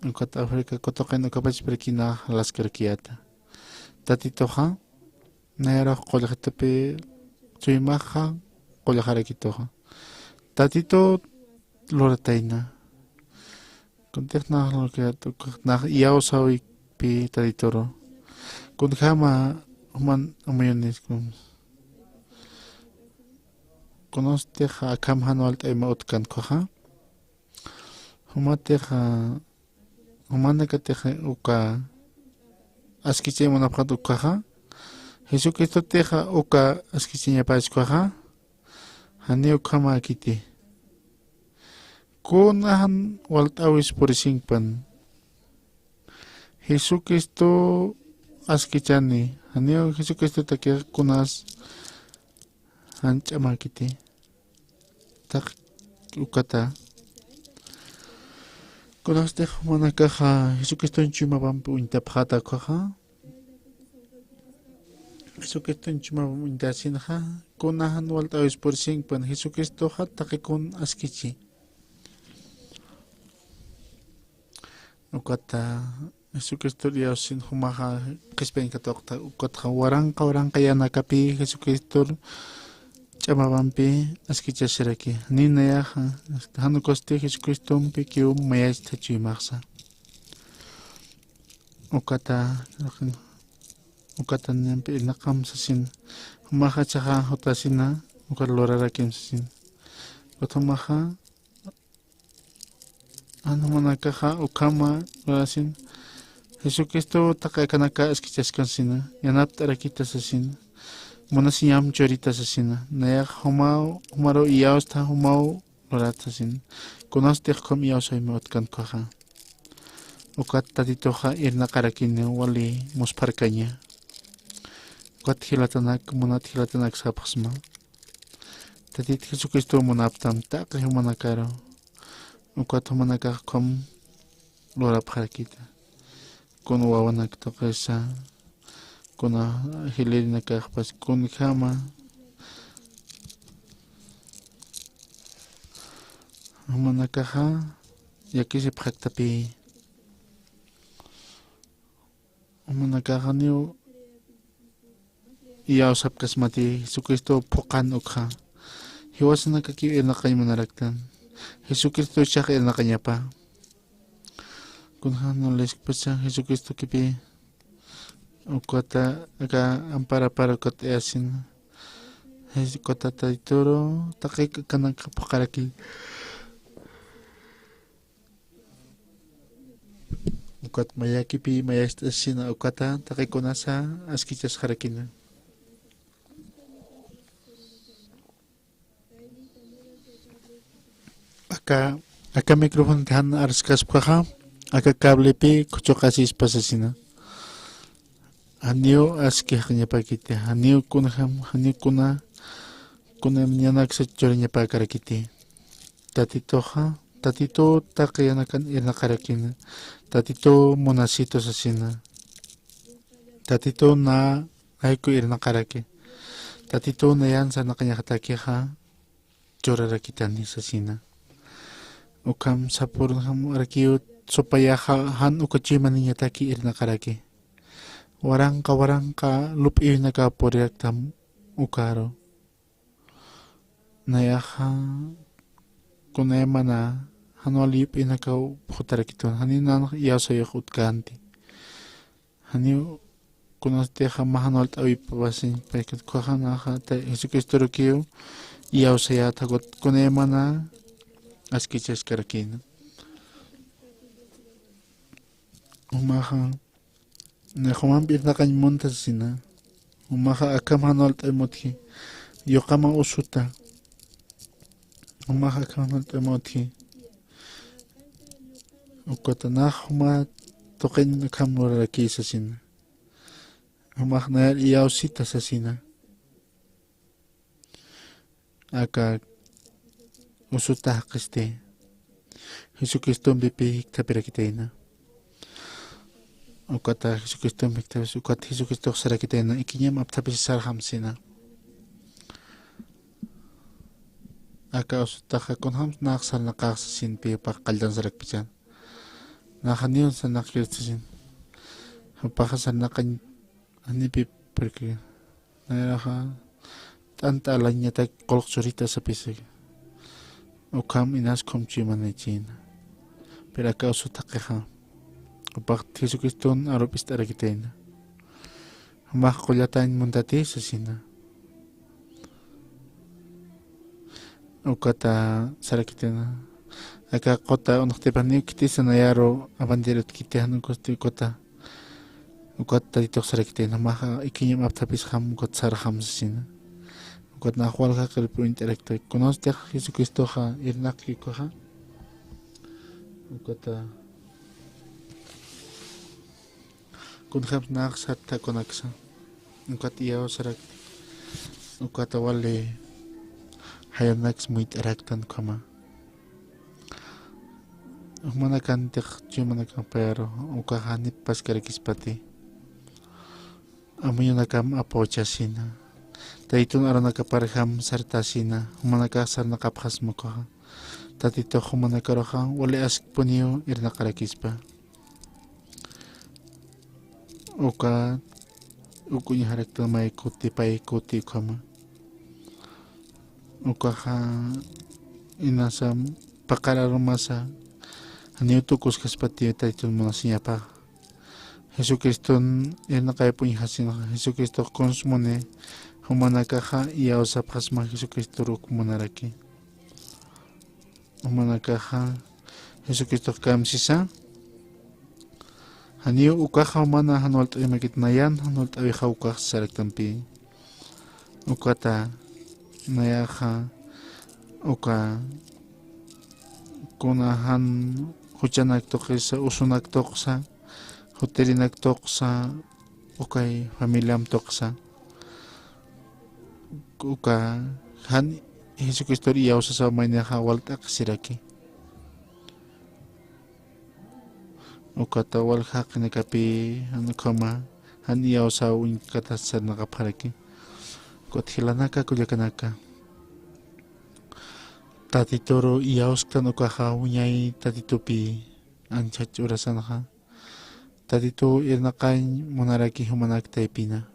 ukat Afrika kotoqen ukapach perkina las kerkiata. Tatitoja, naira qolqitapi chuymaja qolqarakitoja. Tatito lorataina. Kontexna lo que na yao sawi pi tatitoro. Kunjama human umayonis kun. Konosteja akam hanualt ema utkan koja. Humateja humanakateja uka askiche monapkat ukaja. Jesucristo teja uka askichiña pachkuaja. Hani ukama akiti. Kunahan walt awis purisingpan. Jesucristo askichani. Hani Jesucristo takia kunas hanchama akiti. Tak ukata. Kunas teja manakaja Jesucristo enchumabampu intapjata kaja. Jesucristo enchumabampu intasinja. Kunahan walt awis purisingpan. Jesucristo hat takikun askichi. Ukata Jesucristo Dios sin humaha kispen katokta ukata waranka yana kapi Jesucristo chamabampi askicha shiraki nina ya hanu koste Jesucristo mpi kiu mayas tachi maksa ukata nyampi nakam sasin humaha chaha hotasina ukata lorarakim sasin utomaha anu manakaja ukama rasin Jesucristo takakanaka esquichascansina yanap tarakita sasina monasiam chorita sasina naya humaro iyaos ta humao loratasin konaste kom iyaos ay mautkan kaja ukat tatitoja irna karakine wali musparkanya ukat hilatanak monat hilatanak sapasma tatit Jesucristo monaptam tak humanakaro ukat humanaka kom lora parakita kun wawanak tokesa kuna hilirina kakpas kun kama humanakaha yakisi praktapi humanakaha niu iyaw sapkas mati Jesucristo pokan ukha hiwasana kaki ilnakay manaraktan Jesucristo siya ka ilnakanya pa kun hanoles pasa Jesucristo kipi ukota aga ampara para kot easin kota taitoro takay kanang kapakaraki ukat maya kipi maya sina ukata takay kunasa askichas harakina aka mikrofon kan arskas paha aka kable pi kuchokasis pasasina hanio aski haknya pakite hanio kuna mnyanak sa chorinya pakarakite tatito takayanakan irnakarakina tatito monasito sasina tatito na ayko irnakarake tatito na yan sa nakanya katakiha chorarakitani sasina ukam sapur ham arakiut supaya han ukachi maninya taki irna karaki warangka lup irna ka poriak tam ukaro nayaha kunemana hanolip irna ka putarakitun hanina yasoyak utkanti hani kunasteja mahanolt awi pabasin pekat kohanaha ta Jesucristo rukiu yausaya tagot kunemana askichas karakina umaha nehuman birna kan montas sina umaha akam hanol temotki yokama usuta umaha akam hanol temotki ukotana huma token akam loraki sasina umaha na yausita sasina aka usuta kiste Jesucristo mbipi tapirakitena ukata Jesucristo mbiktabis ukat Jesucristo sarakitena ikinyam aptabis sarhamsina aka usuta kunham naksal nakaksasin pi pakaldan sarakpichan Nakaniyo sa nakirtasin. Pakasan nakan anipi porque naraha tanta alanya ta kolok surita sa pisig. Ukam inas komchi manachin. Pero acá su takeha. Upak Jesucriston arop istarakitena. Mak kulyatan mundati sa sina. Ukata sarakitena. Aka kota unaktipan kitisa na yaro abandirot kitihan kosti kota. Ukat taditok sarakitena maka ikinyam aptapis ham ukot saraham sa sina. Ukat nakwal ka kalpo intelecto. Konostek Jesucristo ha irnaki ko ha. Ukata kunhab naksata konaksa. Ukat iyaw sarakit. Ukata wale hayanaks muit eraktan kama. Manakan tek manakan pero ukahanip pas karikispati. Amuyo nakam apocha sina. Taitun ara nakaparham sartasina. Manakasar nakapkas mo ko. Tatito humanakaroha wale ask punyo irnakarakispa. Uka ukunya harekta may kuti pay kuti kama. Uka ha inasam pakararumasa. Aniyo tukus kaspati taitun mo nasinyapa. Jesucriston irnakay punya hasin Jesucristo consumone humanakaha iyaw sa pasma Jesucristo ruk monaraki. Humanakaha Jesucristo kamsisa. Aniyo ukaha humana hanwalt ay magitnayan hanwalt ay ukah saraktampi. Ukata nayaha uka kunahan huchanak toksa usunak toksa hotelinak toksa ukay familiam toksa uka han Jesucristo iyaw sa samay na hawaltak siraki ukata wal hak nakapi ano kama han iyaw sa uin katasar nakaparaki kot hilanaka kulyakanaka tatitoro iyaw sktan ukaha unyay tatitupi anchach urasanaka tatito irnakain monaraki humanak taipina.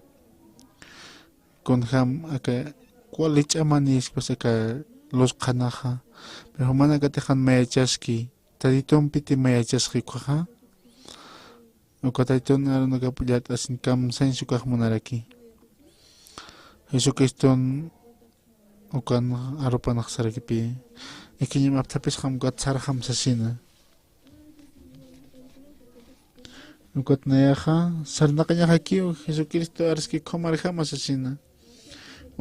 Kunham aka kualich amanis pasaka los kanaha. Pero humanakatehan mayachaski. Tatitom piti mayachaski kuha. Ukataiton aron nagapulat asin kam sain sukah monaraki. Jesucriston ukan arupan aksarakipi. Ikinyam aptapis ham gat saraham sasina. Ukot nayaha sarnakanya hakiyo Jesucristo arski komarha masasina.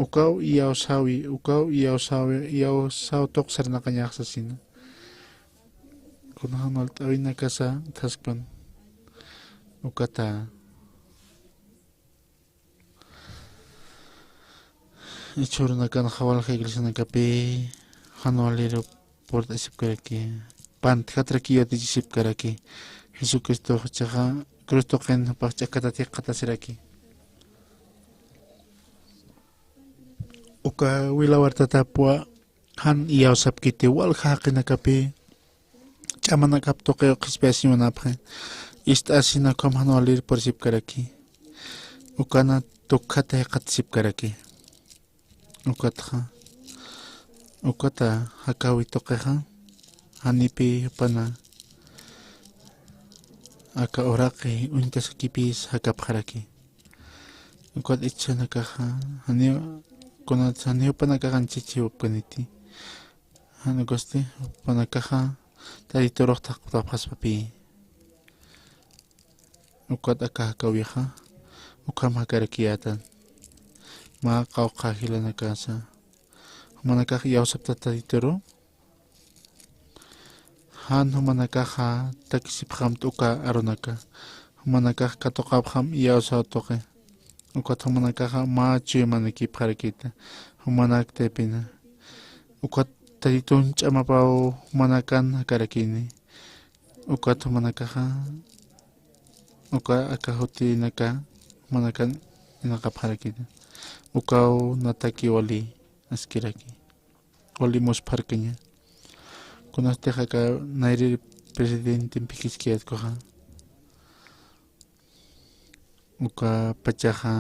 Ukaw iyaw sawi iyaw saw tok sarnakanya sasina. Kunahan walt awin nakasa taskpan. Ukata ichur nakan hawal iglesia nakapi hanwaliro porta isip karaki. Pant hatrakiyo tisip karaki. Jesucristo chaha Cristo ken pachakatati katasiraki. Uka wilawar tatapwa han iyaw sapkiti wal hakin nakapi chama nakapto kayo kispesi manapre istasina kom hanwalir persip karaki. Uka na tukkata katsip karaki. Ukata hakawi tokeha hanipi pana aka oraki unkas kipis hakapharaki. Ukot itcha nakaha hanyo konat hanyo panakahan chichiw paniti. Hano gosti panakaha taritorok takpas papi. Ukot aka hakawiha ukam hakarakiatan. Makakaw kahila nakasa. Humanakah iyaw sapta taritoro. Han humanakah takisip ham tuka aronaka. Humanakah katokab ham iyaw sa toke. Ukat humanakah macho manaki parakita. Humanak tepina. Ukat taritun chamapaw humanakan hakarakini. Ukat humanakah uka akahuti naka humanakan inakaparakita. Ukaw nataki wali askiraki. Wali mos parkanya. Kunas teha ka nairi presidente pikis koha uka pachaja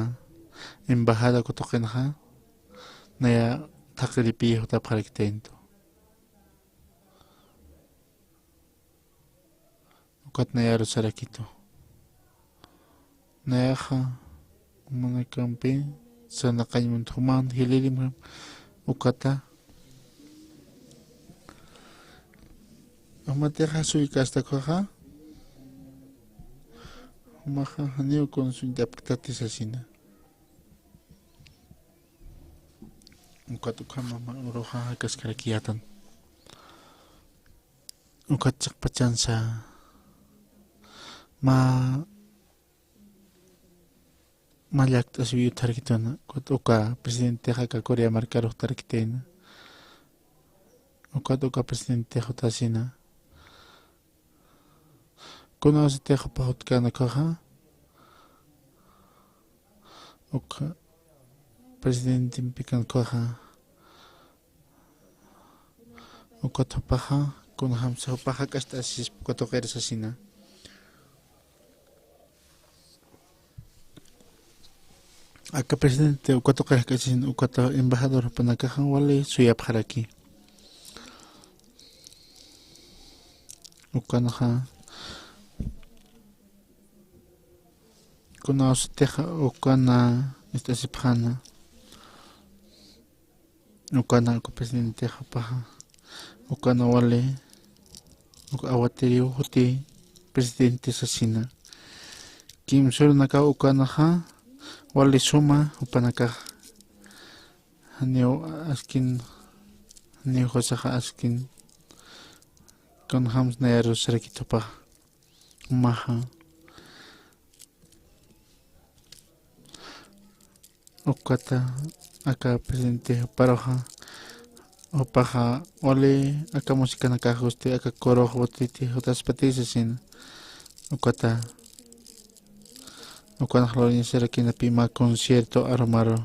embajada kutokenja naya takripi hota parakitento ukat naya rosarakito nayaja manakampi sana kanymun thuman hililim ukata amateja suikasta koha maja hanio con su interpretatis asina ukatu kama roja kaskarakiatan ukat pachansa malyak tasbiyu tarkitona kot uka presidente haka Korea markaro tarkitena uka presidente hotasina conoce te hapahot kana kaha uka presidente pikan kaha uka tapaha con hamsa hopaha kasta sis kotoker sasina acá presidente ukato kasin ukato embajador panakaja wale suyap haraki ukanaja conoce teja ukana esta sipjana ukana ko presidente japaja ukana wale ukawaterio hoti presidente sasina kim sur naka ukanaja wali suma upanaka hanyo askin hanyo hosaja askin con hams nayaro sarakitopa maha ukata aka presidente paroja opaja wali aka música naka hoste aka coro hotiti hotas patisasin ukata ukana hlorin sarakina pima concierto armaro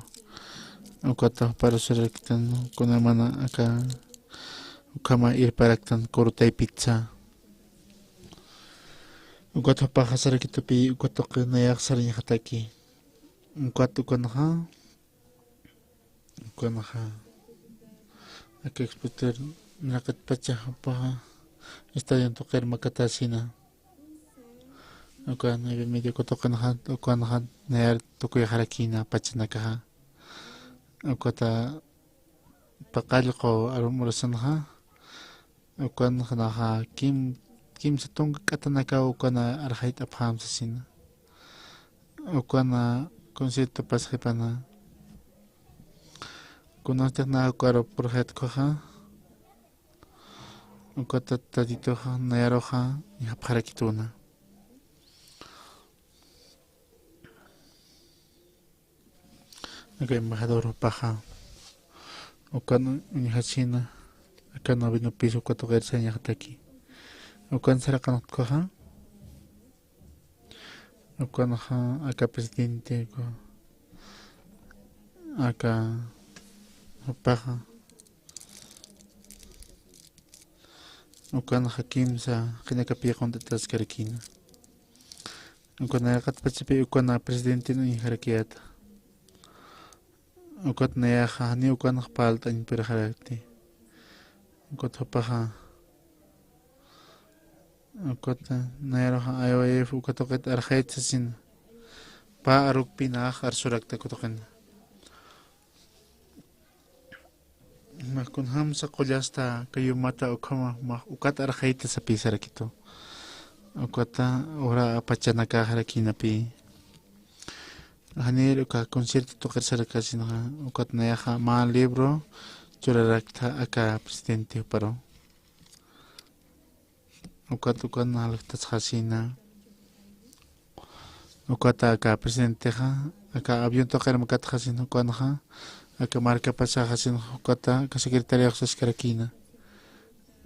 ukata para sarakitan kuna mana aka ukama ir paraktan korutay pizza ukata paja sarakita pi ukata nayak sarinya hataki ukata ukanaha aka exporter nakat pacha paja estadio toker makatasina ukana medio kotokanaha ukanaha nayar tokuya harakina pachanakaha ukata pakalko arumurasanha ukanaha kim satong katanaka ukana arhait apham sasina ukana concierto pasjepana kunostek na ukaro projet koha ukata taditoja nayaroja yapharakituna embajador paja ukan hachina acá no vino piso cuatro gersa aquí ukan sarakanot koha ukan acá presidente ko acá paja ukan hakim sa kinakapia konta taskarikina ukan nakat pachipi ukan presidente no harakiata ukat nayaja ni ukan palta in perharakti ukat paja ukat nayaroja IOF ukat okat arhait sasin pa aruk pinah arsurakta kutokan makun ham sa kolyasta kayo mata ukama ukat arhait sa pisarakito ukata ora apachanaka harakinapi hanir uka concierto tocar sarakasin ukat nayaja ma libro churarakta aka presidente paro ukat halaktas hasina ukata aka presidente aka avión tocar makat hasin ukanaja aka marca pasa hasin ukata aka secretario sa skarakina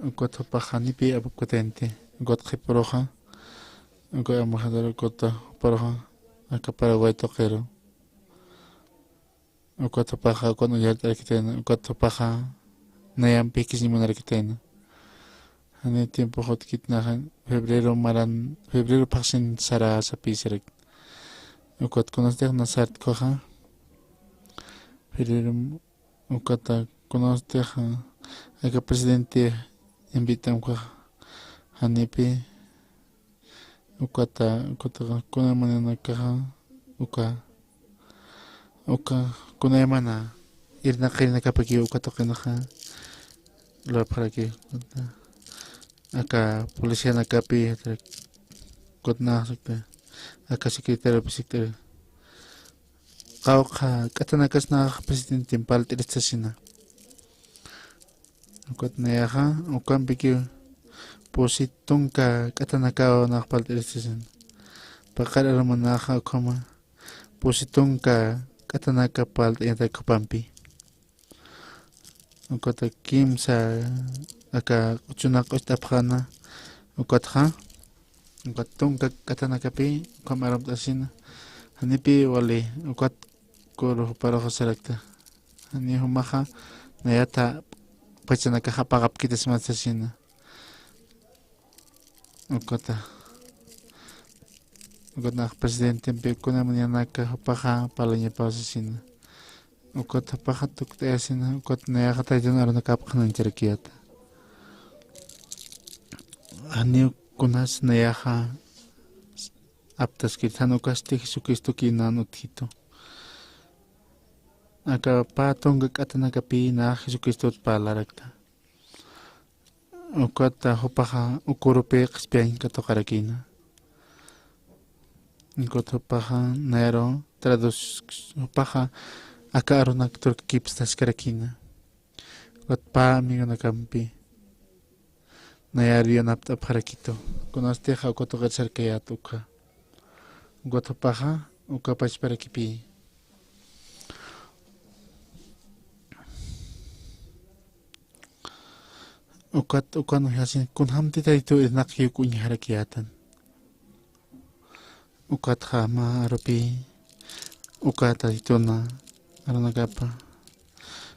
ukat pajanipi apukatente ukat khiporoja ukat embajador ukat paroja acá Paraguay toquero ukat paja cuando ya arquitena ukat paja nayam pikis ni mon arquitena Hani tiempo hot kitnahan febrero paksin sara sa pisirek. Ukot konostek na sart koha. Febrero ukata konostek aka presidente invitam koha. Hanipi ukata kuna manana kaha uka kuna mana irna kina kapagi ukata kinaha lo para que acá policía na kapi kotna sakta acá secretario secretario kauka katanakas na presidente impal tiristasina kotna yaha ukam biki positong ka katanakaw na kapal tiristasina pakar ramanaha kama positong ka katanaka pal yata kapampi ukata kim sa aka chunak ostapkhana ukatha ukatung katanakapi kamaram tasina hanipi wali ukat koro para khosarakta hani humaha nayata pachanaka hapagap kita smasasina ukata ukatna presidente pe kuna manyanaka hapaha palanya pasasina ukat hapaha tukta yasina ukat naya kata jan aruna kapkhanan charakiata Ani kunas nayaha aptas kirtano kaste Jesucristo kinano tito. Aka patong katana kapi na Jesucristo palarakta. Ukata hopaha ukorope kspiain kato karakina. Ukata hopaha naero trados hopaha aka aronak turk kipstas karakina. Ukat pa amigo na kampi. Nayari napta parakito. Konoste ha ukoto gatsar kayat uka. Ukoto paha uka pas parakipi. Ukano hasin kun hamti taito nakhi kunya harakiatan. Ukat ha ma aropi. Ukata ito na aranagapa.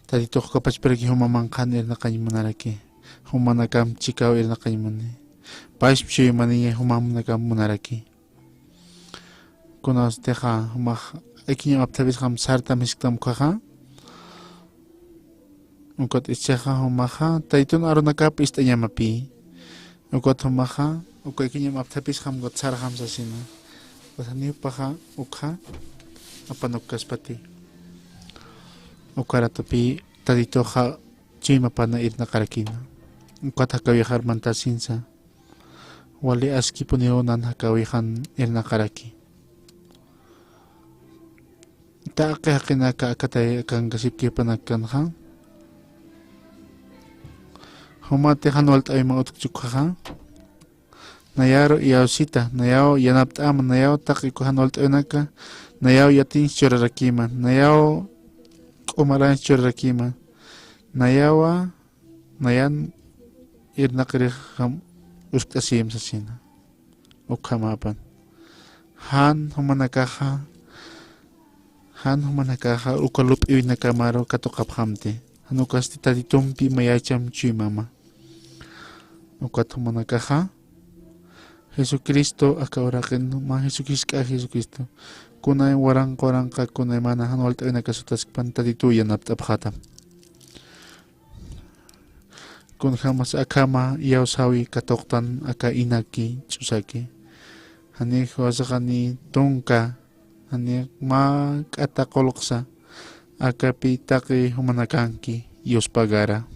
Tadito ko pas paraki humamangkan na kanyimanaraki. Humanakam chikaw na kanyamani. Pais pshay mani humamanakam munaraki. Kunos teha humah ikinyam aptabis ham sarta misktam kaha. Ukot isyaha humaha taitun aronakap istanyamapi. Ukot humaha ikinyam aptabis ham got sar ham sasina. Wasani paha ukha apanukas pati. Ukaratopi tadito ha chima pana irna karakina. Ukata kawijar mantasinsa wali aski punionan hakawijan irna karaki ta kinaka akatay kang kasipki panagkanha humate hanwalt ay mga utukchukha nayaro iyausita nayaw yanaptam nayaw takiku hanwalt ay naka nayaw yatin chorarakiman nayaw umaran chorarakiman nayawa nayan irna kiriham ustasim sa sina ukhamapan han humanakaha ukalup iwi nakamaro katukap hamte hanukas titaditumpi mayacham chui mama ukat humanakaha Jesucristo akauraken ma Jesucristo kunay warang korang ka kunay mana hanwalt ay nakasutas pantadituyan aptaphatam kun hamas akama yaw sawi katoktan aka inaki chusaki hani khwasakani tungka hani ma katakoloksa aka pitaki humanakanki Yos pagara